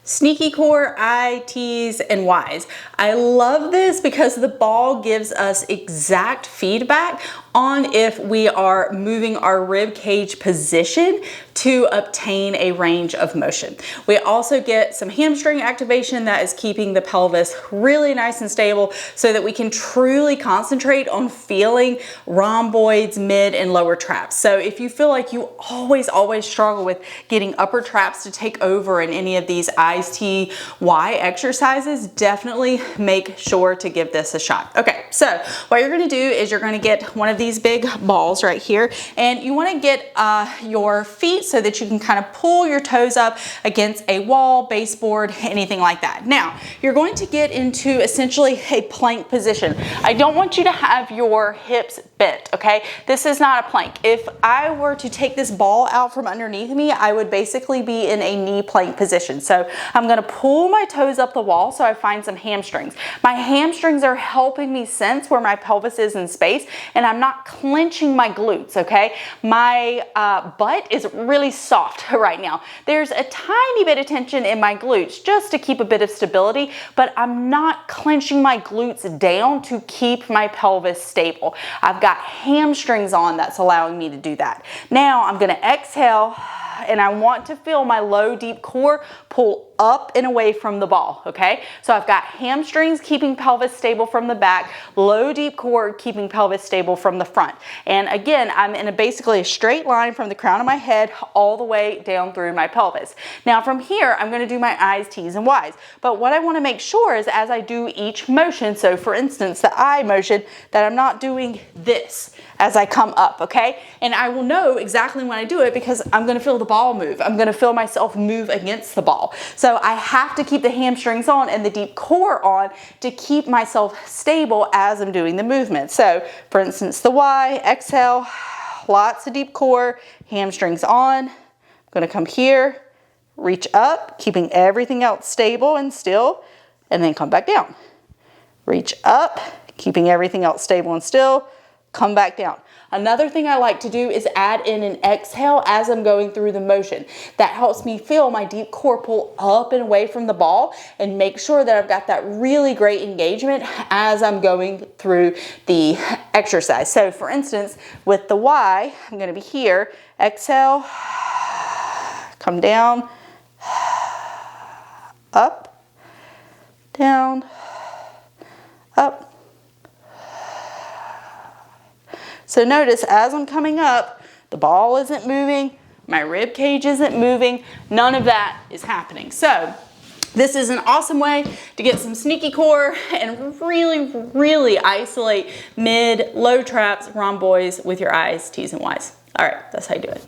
Sneaky core, I, T's, and Y's. I love this because the ball gives us exact feedback on if we are moving our rib cage position to obtain a range of motion. We also get some hamstring activation that is keeping the pelvis really nice and stable so that we can truly concentrate on feeling rhomboids, mid and lower traps. So if you feel like you always struggle with getting upper traps to take over in any of these I's, T, Y exercises, definitely make sure to give this a shot. Okay, so what you're gonna do is you're gonna get one of these big balls right here, and you want to get your feet so that you can kind of pull your toes up against a wall, baseboard, anything like that. Now, you're going to get into essentially a plank position. I don't want you to have your hips bent, okay? This is not a plank. If I were to take this ball out from underneath me, I would basically be in a knee plank position. So I'm going to pull my toes up the wall so I find some hamstrings. My hamstrings are helping me sense where my pelvis is in space, and I'm not clenching my glutes, okay? My butt is really soft right now. There's a tiny bit of tension in my glutes just to keep a bit of stability, but I'm not clenching my glutes down to keep my pelvis stable. I've got hamstrings on that's allowing me to do that. Now I'm gonna exhale, and I want to feel my low deep core pull up and away from the ball, okay? So I've got hamstrings keeping pelvis stable from the back, low deep core keeping pelvis stable from the front. And again, I'm in basically a straight line from the crown of my head all the way down through my pelvis. Now from here, I'm gonna do my I's, T's, and Y's. But what I wanna make sure is as I do each motion, so for instance, the I motion, that I'm not doing this as I come up, okay? And I will know exactly when I do it because I'm gonna feel the ball move. I'm gonna feel myself move against the ball. So I have to keep the hamstrings on and the deep core on to keep myself stable as I'm doing the movement. So for instance, the Y, exhale, lots of deep core, hamstrings on. I'm gonna come here, reach up, keeping everything else stable and still, and then come back down. Reach up, keeping everything else stable and still, come back down. Another thing I like to do is add in an exhale as I'm going through the motion. That helps me feel my deep core pull up and away from the ball and make sure that I've got that really great engagement as I'm going through the exercise. So for instance, with the Y, I'm gonna be here, exhale, come down, up, down, up. So notice as I'm coming up, the ball isn't moving, my rib cage isn't moving, none of that is happening. So this is an awesome way to get some sneaky core and really isolate mid, low traps, rhomboids with your I's, T's, and Y's. All right, that's how you do it.